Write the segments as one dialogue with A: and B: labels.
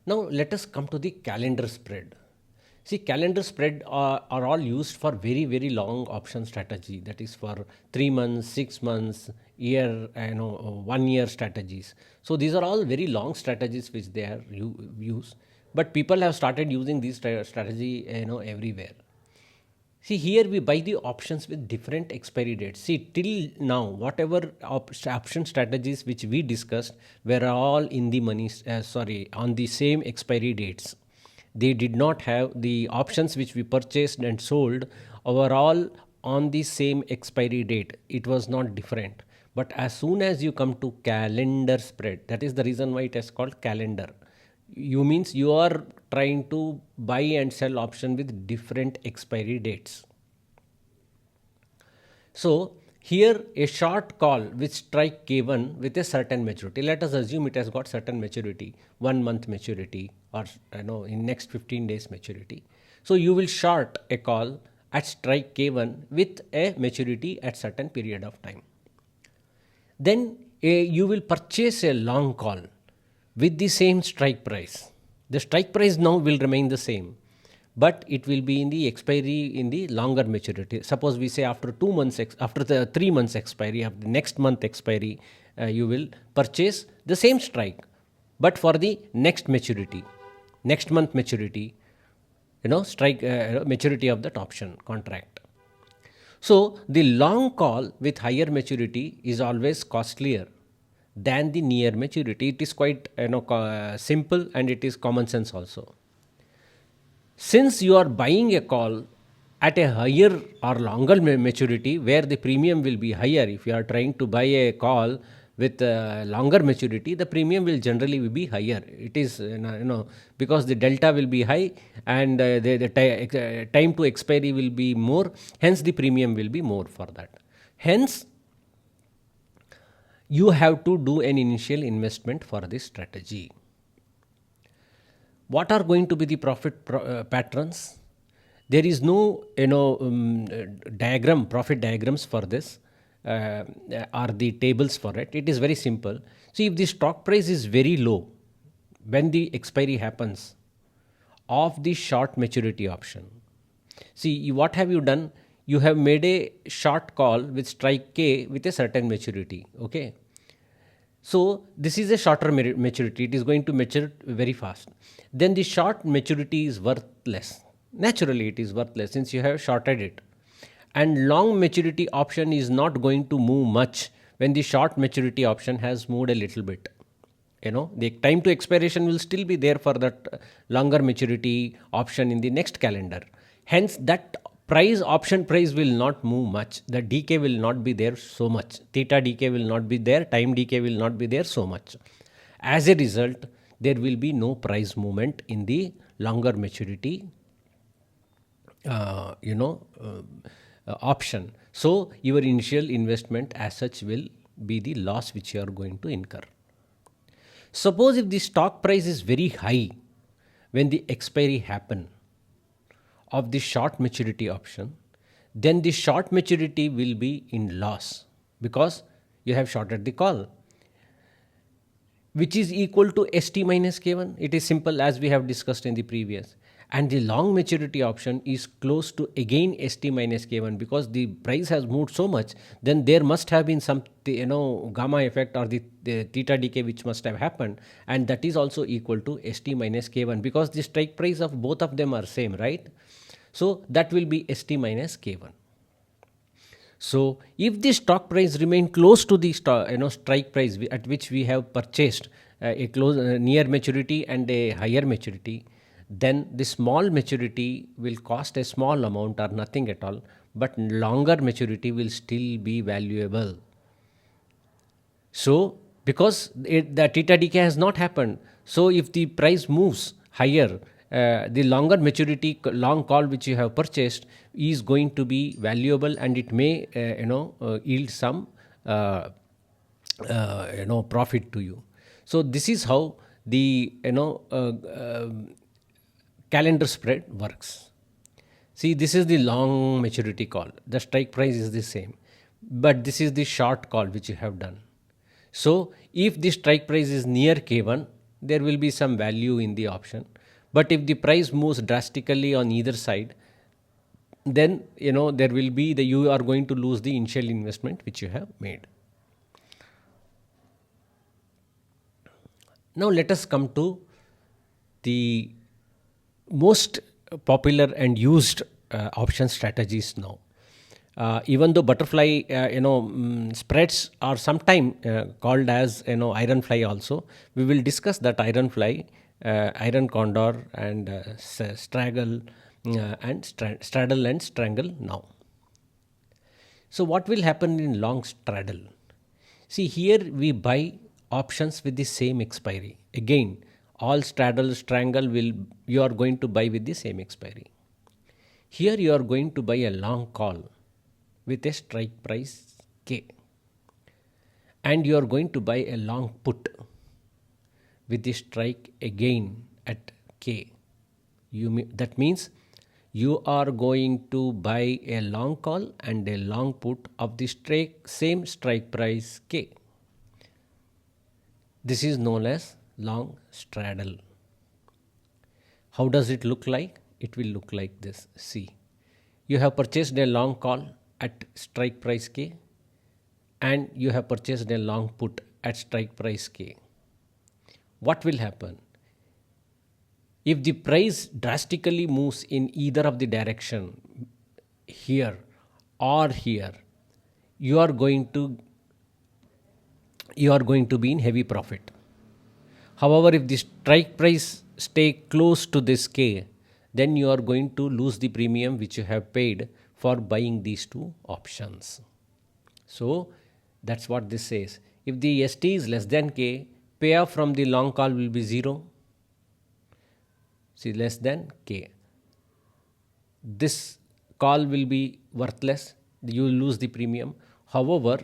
A: Now let us come to the calendar spread. See, calendar spread are all used for very, very long option strategy. That is for 3 months, 6 months, year, 1 year strategies. So these are all very long strategies which they are use. But people have started using these strategy, everywhere. See, here we buy the options with different expiry dates. See, till now, whatever option strategies which we discussed were all in the money, on the same expiry dates. They did not have the options which we purchased and sold were all on the same expiry date. It was not different. But as soon as you come to calendar spread, that is the reason why it is called calendar. You means you are trying to buy and sell option with different expiry dates. So here a short call which strike K1 with a certain maturity. Let us assume it has got certain maturity, 1 month maturity, or in next 15 days maturity. So you will short a call at strike K1 with a maturity at certain period of time. Then you will purchase a long call with the same strike price. The strike price now will remain the same, but it will be in the expiry in the longer maturity. Suppose we say after 2 months, after the 3 months expiry, of the next month expiry, you will purchase the same strike, but for the next maturity, next month maturity, strike maturity of that option contract. So the long call with higher maturity is always costlier than the near maturity. It is quite simple, and it is common sense also. Since you are buying a call at a higher or longer maturity where the premium will be higher, if you are trying to buy a call with a longer maturity, the premium will generally be higher. It is because the delta will be high, and the time to expiry will be more, hence the premium will be more for that. Hence you have to do an initial investment for this strategy. What are going to be the profit patterns? There is no profit diagrams for this, or the tables for it. It is very simple. See, if the stock price is very low when the expiry happens of the short maturity option, see, what have you done? You have made a short call with strike K with a certain maturity. Okay. So this is a shorter maturity. It is going to mature very fast. Then the short maturity is worthless. Naturally, it is worthless since you have shorted it. And long maturity option is not going to move much when the short maturity option has moved a little bit. The time to expiration will still be there for that longer maturity option in the next calendar. Hence, that option price will not move much. The decay will not be there so much. Theta decay will not be there. Time decay will not be there so much. As a result, there will be no price movement in the longer maturity option. So your initial investment as such will be the loss which you are going to incur. Suppose if the stock price is very high when the expiry happen of the short maturity option, then the short maturity will be in loss because you have shorted the call, which is equal to ST minus K1. It is simple as we have discussed in the previous. And the long maturity option is close to again ST minus K1 because the price has moved so much. Then there must have been some gamma effect or the theta decay which must have happened, and that is also equal to ST minus K1 because the strike price of both of them are same, right? So that will be ST minus K1. So if the stock price remain close to the strike price at which we have purchased a near maturity and a higher maturity, then the small maturity will cost a small amount or nothing at all, but longer maturity will still be valuable. So because the theta decay has not happened, so if the price moves higher, the longer maturity long call which you have purchased is going to be valuable, and it may yield some profit to you. So this is how the calendar spread works. See, this is the long maturity call. The strike price is the same, but this is the short call which you have done. So if the strike price is near K1, there will be some value in the option. But if the price moves drastically on either side, then there will be you are going to lose the initial investment which you have made. Now let us come to the most popular and used option strategies now. Even though butterfly, spreads are sometimes called as iron fly also, we will discuss that iron fly, iron condor, and straggle, and straddle and strangle now. So what will happen in long straddle? See, here we buy options with the same expiry. Again, all straddle, strangle will you are going to buy with the same expiry. Here you are going to buy a long call with a strike price K, and you are going to buy a long put with the strike again at K. That means you are going to buy a long call and a long put of the same strike price K. This is known as long straddle. How does it look like? It will look like this. See, you have purchased a long call at strike price K, and you have purchased a long put at strike price K. What will happen? If the price drastically moves in either of the direction, here or here, you are going to be in heavy profit. However, if the strike price stay close to this K, then you are going to lose the premium which you have paid for buying these two options. So that's what this says. If the ST is less than K, payoff from the long call will be 0. See, less than K. This call will be worthless. You will lose the premium. However,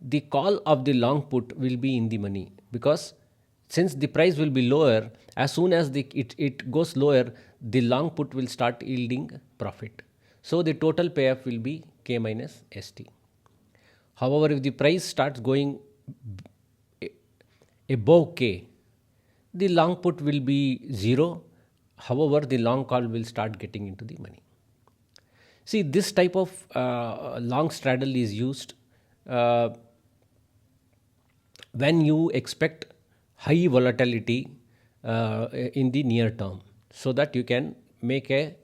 A: the call of the long put will be in the money, because since the price will be lower, as soon as it goes lower, the long put will start yielding profit. So the total payoff will be K minus ST. However, if the price starts going above K, the long put will be 0. However, the long call will start getting into the money. See, this type of long straddle is used when you expect high volatility in the near term, so that you can make a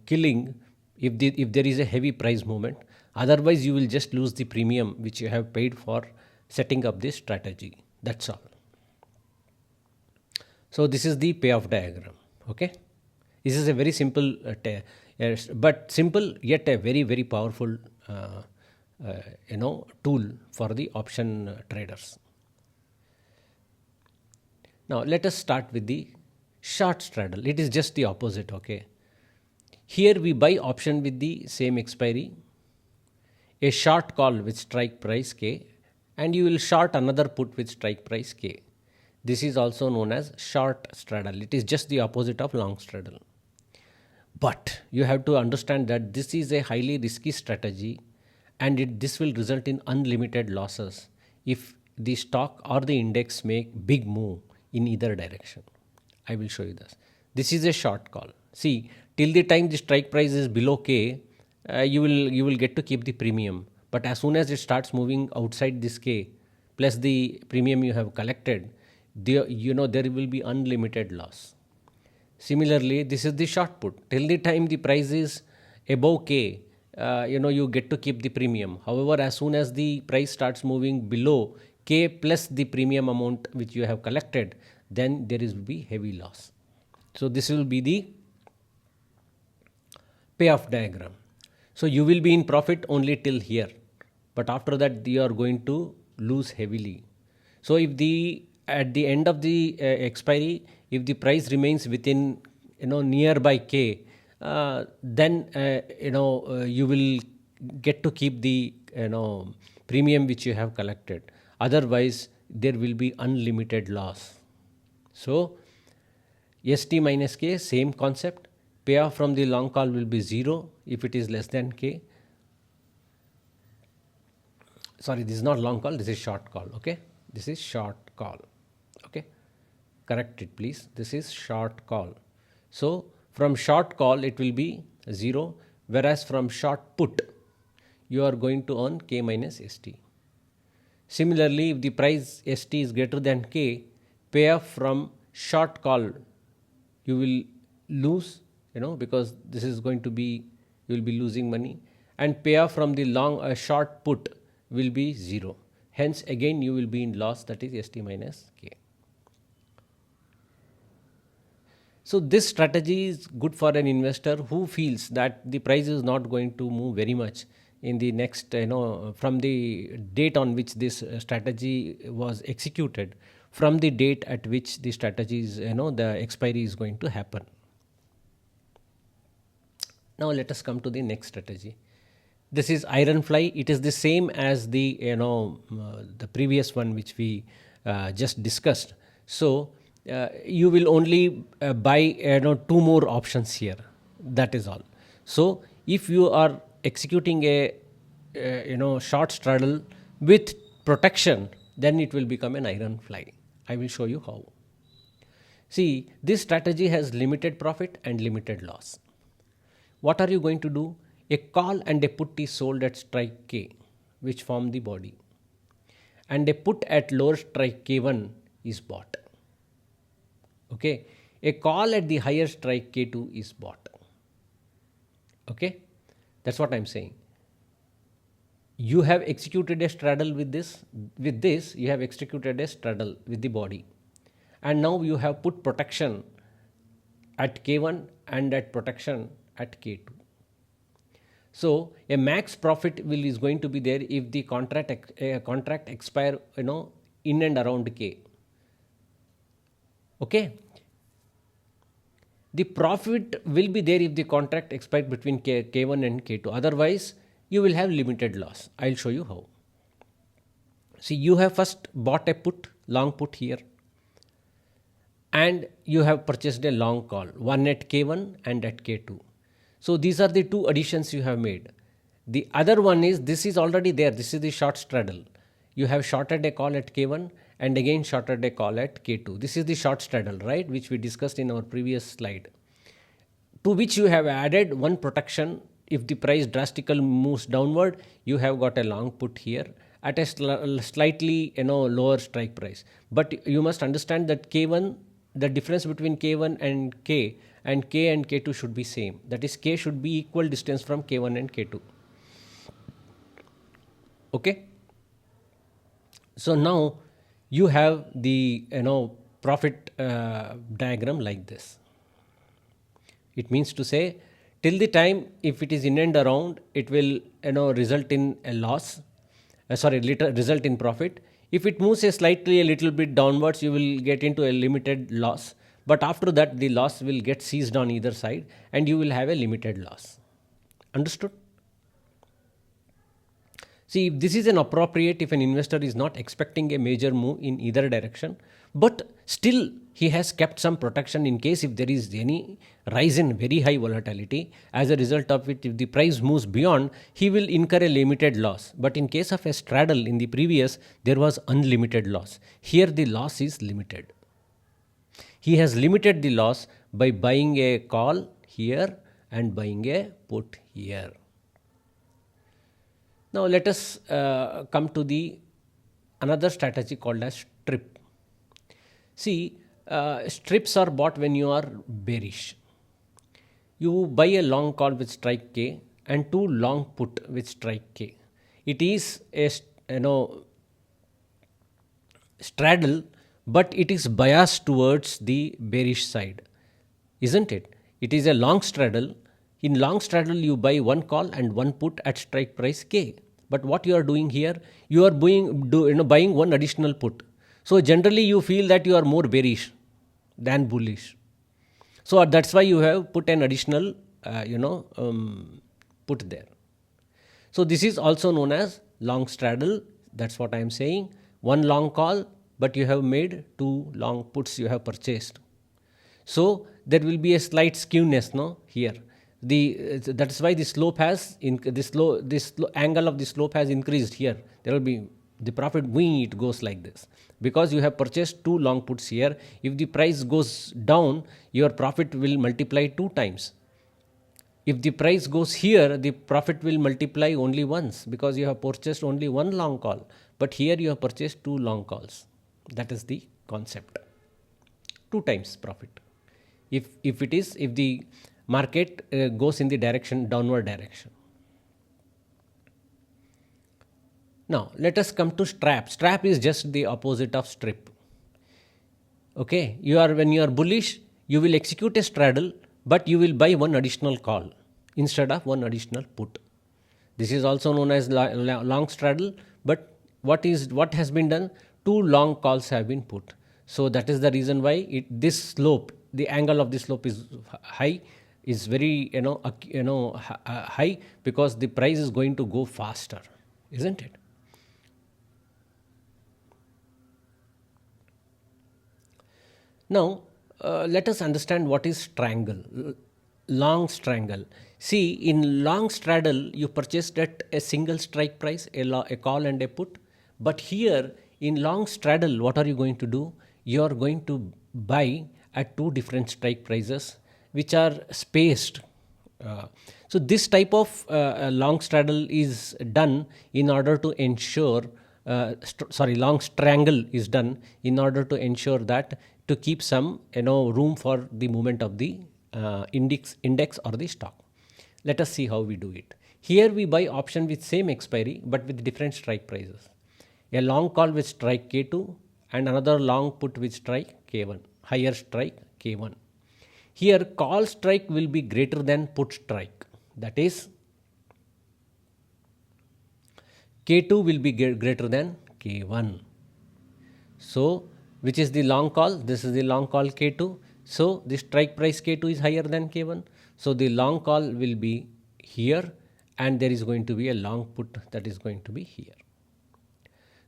A: killing if there is a heavy price movement. Otherwise, you will just lose the premium which you have paid for setting up this strategy. That's all. So this is the payoff diagram. Okay, this is a very simple, but simple yet a very very powerful tool for the option traders. Now let us start with the short straddle. It is just the opposite. Okay, here we buy option with the same expiry, a short call with strike price K, and you will short another put with strike price K. This is also known as short straddle. It is just the opposite of long straddle. But you have to understand that this is a highly risky strategy, and this will result in unlimited losses if the stock or the index make big move in either direction. I will show you this. This is a short call. See, till the time the strike price is below K, you will get to keep the premium. But as soon as it starts moving outside this K, plus the premium you have collected, there will be unlimited loss. Similarly, this is the short put. Till the time the price is above K, you get to keep the premium. However, as soon as the price starts moving below K plus the premium amount which you have collected, then there will be heavy loss. So this will be the payoff diagram. So you will be in profit only till here, but after that you are going to lose heavily. So if at the end of the expiry, if the price remains within nearby K, then you will get to keep the premium which you have collected. Otherwise, there will be unlimited loss. So ST minus K, same concept. Payoff from the long call will be 0 if it is less than K. Sorry, this is not long call, this is short call. Okay, this is short call. Okay. Correct it please. This is short call. So from short call it will be 0, whereas from short put you are going to earn K minus ST. Similarly, if the price ST is greater than K, payoff from short call you will lose, because this is going to be, you will be losing money, and payoff from the long short put will be 0. Hence again you will be in loss, that is ST minus K. So this strategy is good for an investor who feels that the price is not going to move very much in the next, from the date on which this strategy was executed, from the date at which the strategy is, the expiry is going to happen. Now let us come to the next strategy. This is iron fly. It is the same as the, the previous one which we just discussed. So you will only buy 2 more options here, that is all. So if you are executing a short straddle with protection, then it will become an iron fly. I will show you how. See, this strategy has limited profit and limited loss. What are you going to do? A call and a put is sold at strike K, which form the body, and a put at lower strike K1 is bought. Okay, a call at the higher strike K2 is bought. Okay, that's what I'm saying. You have executed a straddle with this. With this, you have executed a straddle with the body, and now you have put protection at K1 and at protection at K2. So a max profit is going to be there if the contract expire in and around K. Okay. The profit will be there if the contract expires between K1 and K2. Otherwise, you will have limited loss. I'll show you how. See, you have first bought a put, long put here, and you have purchased a long call, one at K1 and at K2. So these are the 2 additions you have made. The other one is, this is already there. This is the short straddle. You have shorted a call at K1 and again shorted a call at K2. This is the short straddle, right, which we discussed in our previous slide, to which you have added one protection. If the price drastically moves downward, you have got a long put here at a slightly lower strike price. But you must understand that K1, the difference between K1 and K and K2 should be same. That is, K should be equal distance from K1 and K2. Okay. So now you have the profit diagram like this. It means to say, till the time if it is in and around, it will result in a loss. Result in profit. If it moves a little bit downwards, you will get into a limited loss. But after that, the loss will get seized on either side and you will have a limited loss. Understood? See, this is an appropriate if an investor is not expecting a major move in either direction, but still he has kept some protection in case if there is any rise in very high volatility, as a result of it, if the price moves beyond, he will incur a limited loss. But in case of a straddle in the previous, there was unlimited loss. Here the loss is limited. He has limited the loss by buying a call here and buying a put here. Now let us come to the another strategy called as strip. See, strips are bought when you are bearish. You buy a long call with strike K and 2 long put with strike K. It is a straddle, but it is biased towards the bearish side, isn't it? It is a long straddle. In long straddle, you buy one call and one put at strike price K. But what you are doing here, you are buying one additional put. So generally, you feel that you are more bearish than bullish. So that's why you have put an additional, put there. So this is also known as long straddle. That's what I am saying. One long call, but you have made 2 long puts you have purchased. So there will be a slight skewness, here. That is why the slope has this angle of the slope has increased here. There will be The profit, it goes like this. Because you have purchased 2 long puts here, if the price goes down, your profit will multiply 2 times. If the price goes here, the profit will multiply only once, because you have purchased only 1 long call. But here you have purchased 2 long calls. That is the concept. 2 times profit. If the market goes in the downward direction. Now let us come to strap. Strap is just the opposite of strip. Okay, when you are bullish, you will execute a straddle, but you will buy 1 additional call instead of 1 additional put. This is also known as long straddle, but what has been done? 2 long calls have been put. So that is the reason why this slope, the angle of the slope is high, is very high, because the price is going to go faster, isn't it? Now, let us understand what is strangle, long strangle. See, in long straddle, you purchased at a single strike price, a call and a put. But here, in long straddle, what are you going to do? You are going to buy at 2 different strike prices, which are spaced. So this type of long straddle is done in order to ensure, long strangle is done in order to ensure that to keep some room for the movement of the index or the stock. Let us see how we do it. Here we buy option with same expiry but with different strike prices. A long call with strike K2 and another long put with strike K1, higher strike K1. Here call strike will be greater than put strike. That is, K2 will be greater than K1. So, which is the long call? This is the long call K2. So, the strike price K2 is higher than K1. So, the long call will be here, and there is going to be a long put that is going to be here.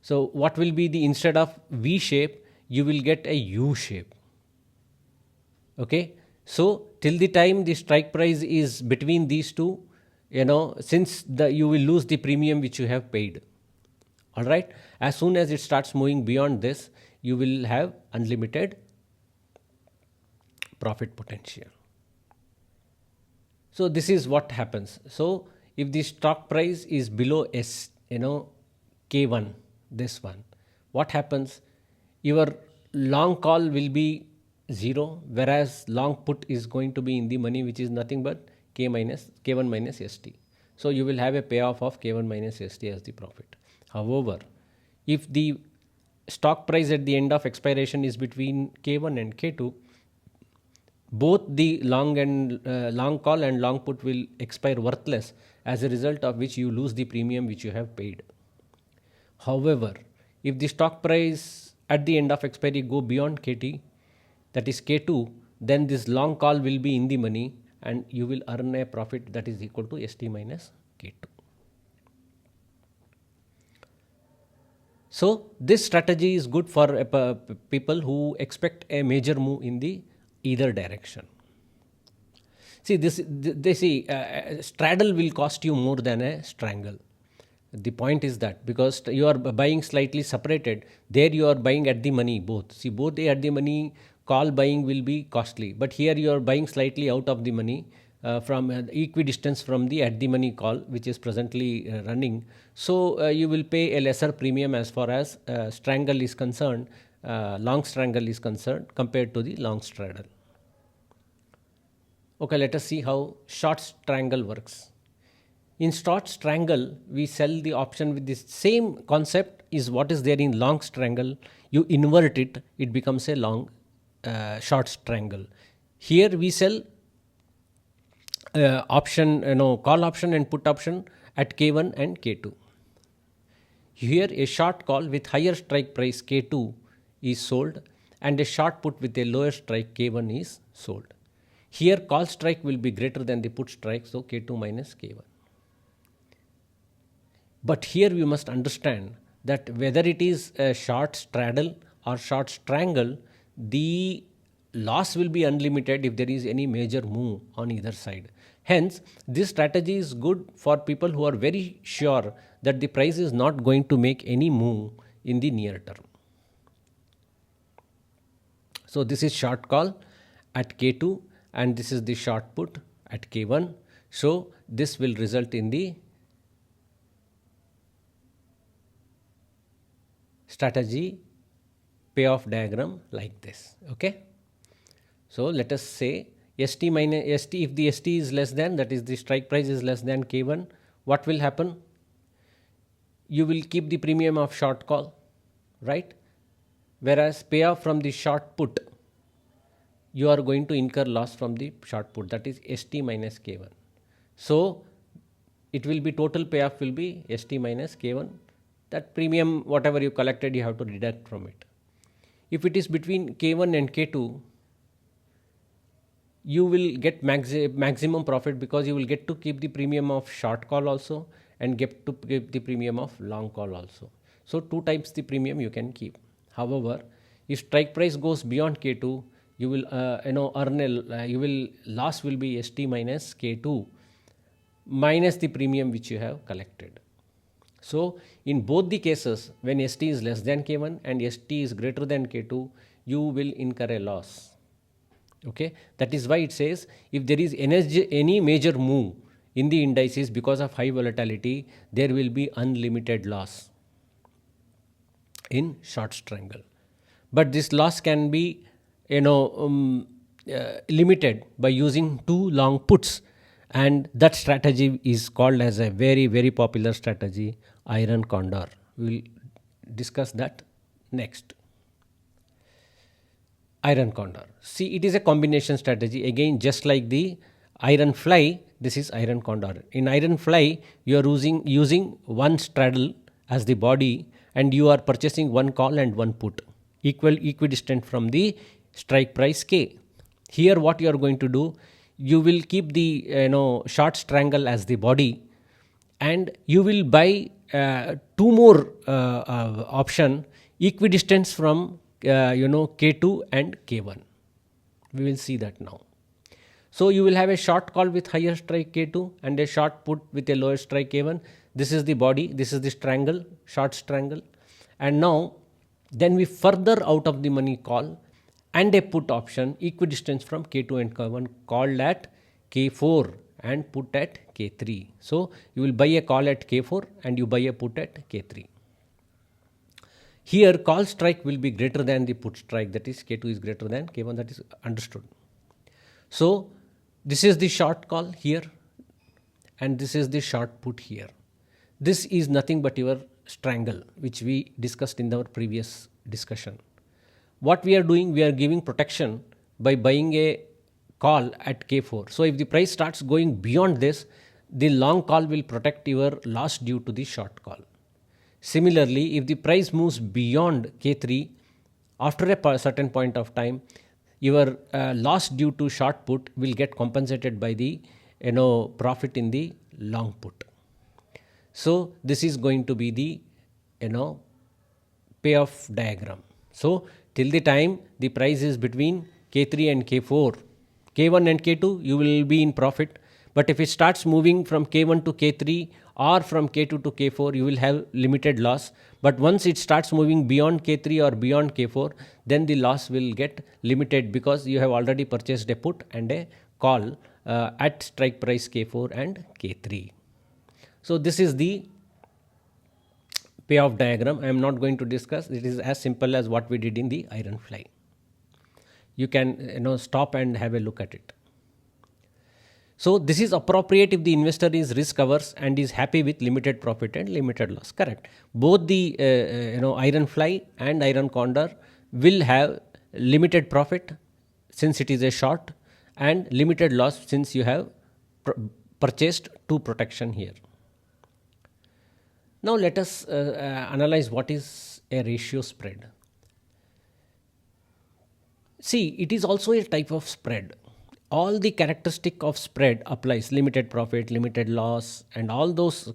A: So, what will be instead of V shape, you will get a U shape. Okay. So, till the time the strike price is between these two, since you will lose the premium which you have paid. All right. As soon as it starts moving beyond this, you will have unlimited profit potential. So this is what happens. So if the stock price is below K1, this one, what happens? Your long call will be 0, whereas long put is going to be in the money, which is nothing but K1 minus ST. So you will have a payoff of K1 minus ST as the profit. However, if the stock price at the end of expiration is between K1 and K2, both the long call and long put will expire worthless, as a result of which you lose the premium which you have paid. However, if the stock price at the end of expiry go beyond KT, that is K2, then this long call will be in the money and you will earn a profit that is equal to ST minus K2. So this strategy is good for people who expect a major move in the either direction. See, straddle will cost you more than a strangle. The point is that because you are buying slightly separated, there you are buying at the money both. See, both at the money call buying will be costly, but here you are buying slightly out of the money from equidistance from the at the money call, which is presently running. So you will pay a lesser premium as far as strangle is concerned, long strangle is concerned, compared to the long straddle. Okay, let us see how short strangle works. In short strangle, we sell the option with this same concept is what is there in long strangle. You invert it, it becomes a long short strangle. Here we sell option, call option and put option at K1 and K2. Here a short call with higher strike price K2 is sold and a short put with a lower strike K1 is sold. Here call strike will be greater than the put strike, so K2 minus K1. But here we must understand that whether it is a short straddle or short strangle, the loss will be unlimited if there is any major move on either side. Hence, this strategy is good for people who are very sure that the price is not going to make any move in the near term. So this is short call at K2 and this is the short put at K1. So this will result in the strategy payoff diagram like this. Okay. So let us say ST minus ST, if the ST is less than, that is the strike price is less than K1, what will happen? You will keep the premium of short call, right? Whereas payoff from the short put, you are going to incur loss from the short put, that is ST minus K1. So it will be total payoff will be ST minus K1. That premium, whatever you collected, you have to deduct from it. If it is between K1 and K2, you will get maximum profit because you will get to keep the premium of short call also and get to keep the premium of long call also. So two types the premium you can keep. However, if strike price goes beyond K2, you will loss will be ST minus K2 minus the premium which you have collected. So in both the cases, when ST is less than K1 and ST is greater than K2, you will incur a loss. Okay, that is why it says if there is any major move in the indices because of high volatility, there will be unlimited loss in short strangle. But this loss can be limited by using two long puts, and that strategy is called as a very, very popular strategy, iron condor. We will discuss that next. Iron condor. See, it is a combination strategy. Again, just like the iron fly, this is iron condor. In iron fly, you are using one straddle as the body and you are purchasing one call and one put, equidistant from the strike price K. Here what you are going to do, you will keep the short strangle as the body and you will buy two more option equidistance from K2 and K1. We will see that now. So you will have a short call with higher strike K2 and a short put with a lower strike K1. This is the body, this is the strangle, short strangle. And now then we further out of the money call and a put option equidistance from K2 and K1 called at K4 and put at K3. So you will buy a call at K4 and you buy a put at K3. Here call strike will be greater than the put strike, that is K2 is greater than K1, that is understood. So this is the short call here and this is the short put here. This is nothing but your strangle which we discussed in our previous discussion. What we are doing, we are giving protection by buying a call at K4. So if the price starts going beyond this, the long call will protect your loss due to the short call. Similarly, if the price moves beyond K3, after a certain point of time, your loss due to short put will get compensated by the profit in the long put. So this is going to be the payoff diagram. So till the time the price is between K3 and K4, K1 and K2, you will be in profit. But if it starts moving from K1 to K3 or from K2 to K4, you will have limited loss. But once it starts moving beyond K3 or beyond K4, then the loss will get limited because you have already purchased a put and a call at strike price K4 and K3. So this is the payoff diagram. I am not going to discuss. It is as simple as what we did in the iron fly. You can stop and have a look at it. So this is appropriate if the investor is risk averse and is happy with limited profit and limited loss. Correct. Both the iron fly and iron condor will have limited profit since it is a short and limited loss since you have purchased two protection here. Now let us analyze what is a ratio spread. See, it is also a type of spread. All the characteristic of spread applies, limited profit, limited loss, and all those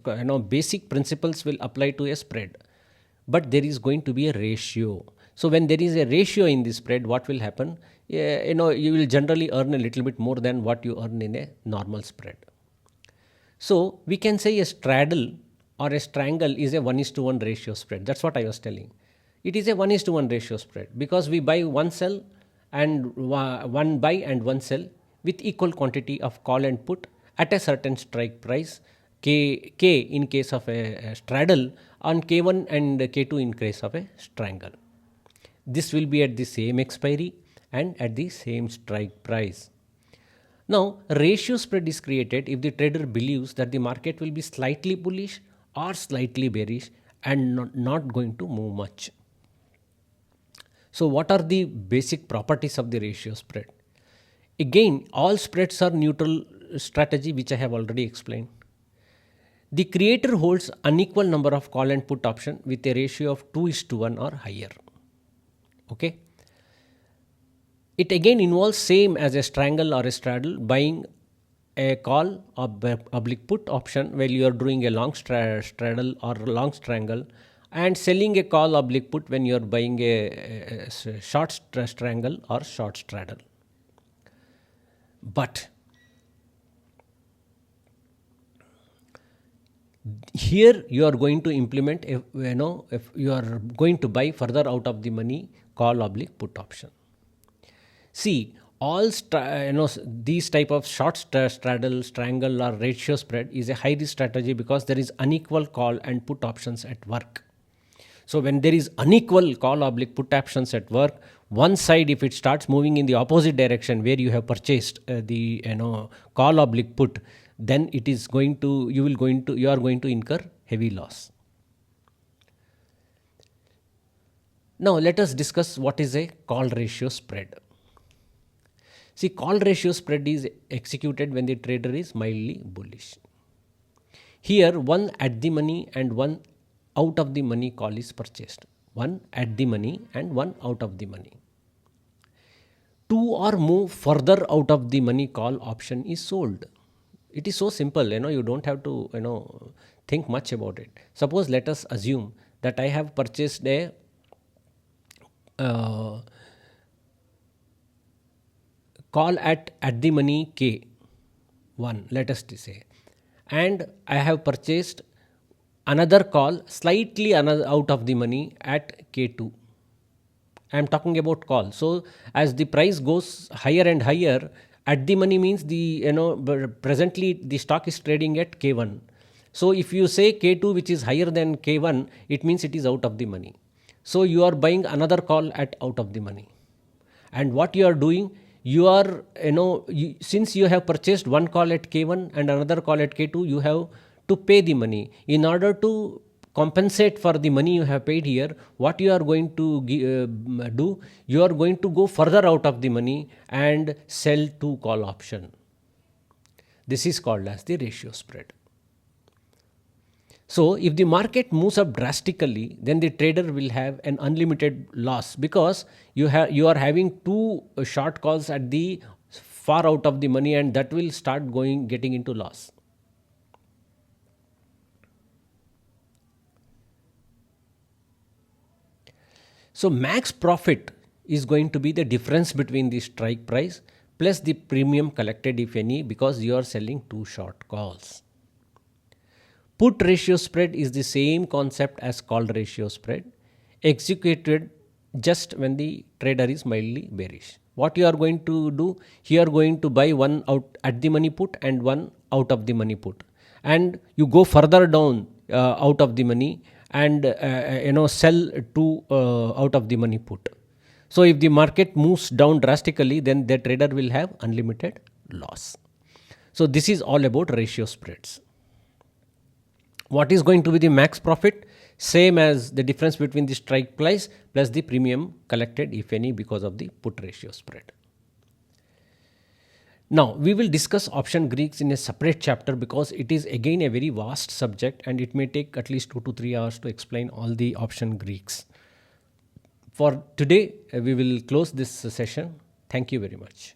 A: basic principles will apply to a spread. But there is going to be a ratio. So when there is a ratio in the spread, what will happen? You will generally earn a little bit more than what you earn in a normal spread. So we can say a straddle or a strangle is a 1:1 ratio spread. That's what I was telling. It is a 1:1 ratio spread because we buy one sell and one buy and one sell with equal quantity of call and put at a certain strike price, K in case of a straddle, and K1 and K2 in case of a strangle. This will be at the same expiry and at the same strike price. Now, a ratio spread is created if the trader believes that the market will be slightly bullish or slightly bearish and not going to move much. So, what are the basic properties of the ratio spread? Again, all spreads are neutral strategy, which I have already explained. The creator holds unequal number of call and put option with a ratio of 2:1 or higher. Okay. It again involves same as a strangle or a straddle, buying a call or oblique put option while you are doing a long straddle or long strangle, and selling a call oblique put when you are buying a short strangle or short straddle. But here you are going to implement, if you are going to buy further out of the money call oblique put option. See, all these type of short straddle, strangle or ratio spread is a high risk strategy because there is unequal call and put options at work. So when there is unequal call oblique put options at work, one side, if it starts moving in the opposite direction where you have purchased the call oblique put, then it is going to you are going to incur heavy loss. Now let us discuss what is a call ratio spread. See, call ratio spread is executed when the trader is mildly bullish. Here, one at the money and one out of the money call is purchased. One at the money and one out of the money. Two or more further out of the money call option is sold. It is so simple, you don't have to, think much about it. Suppose let us assume that I have purchased a call at the money K1, let us say, and I have purchased another call slightly out of the money at K2. I am talking about call. So as the price goes higher and higher, at the money means presently the stock is trading at K1. So if you say K2 which is higher than K1, it means it is out of the money. So you are buying another call at out of the money. And what you are doing, you are, since you have purchased one call at K1 and another call at K2, you have to pay the money. In order to compensate for the money you have paid here, what you are going to do, you are going to go further out of the money and sell two call option. This is called as the ratio spread. So if the market moves up drastically, then the trader will have an unlimited loss because you are having two short calls at the far out of the money, and that will start getting into loss. So max profit is going to be the difference between the strike price plus the premium collected, if any, because you are selling two short calls. Put ratio spread is the same concept as call ratio spread, executed just when the trader is mildly bearish. What you are going to do, you are going to buy one out at the money put and one out of the money put, and you go further down out of the money and sell two out of the money put. So if the market moves down drastically, then the trader will have unlimited loss. So this is all about ratio spreads. What is going to be the max profit? Same as the difference between the strike price plus the premium collected, if any, because of the put ratio spread. Now, we will discuss option Greeks in a separate chapter because it is again a very vast subject and it may take at least 2 to 3 hours to explain all the option Greeks. For today, we will close this session. Thank you very much.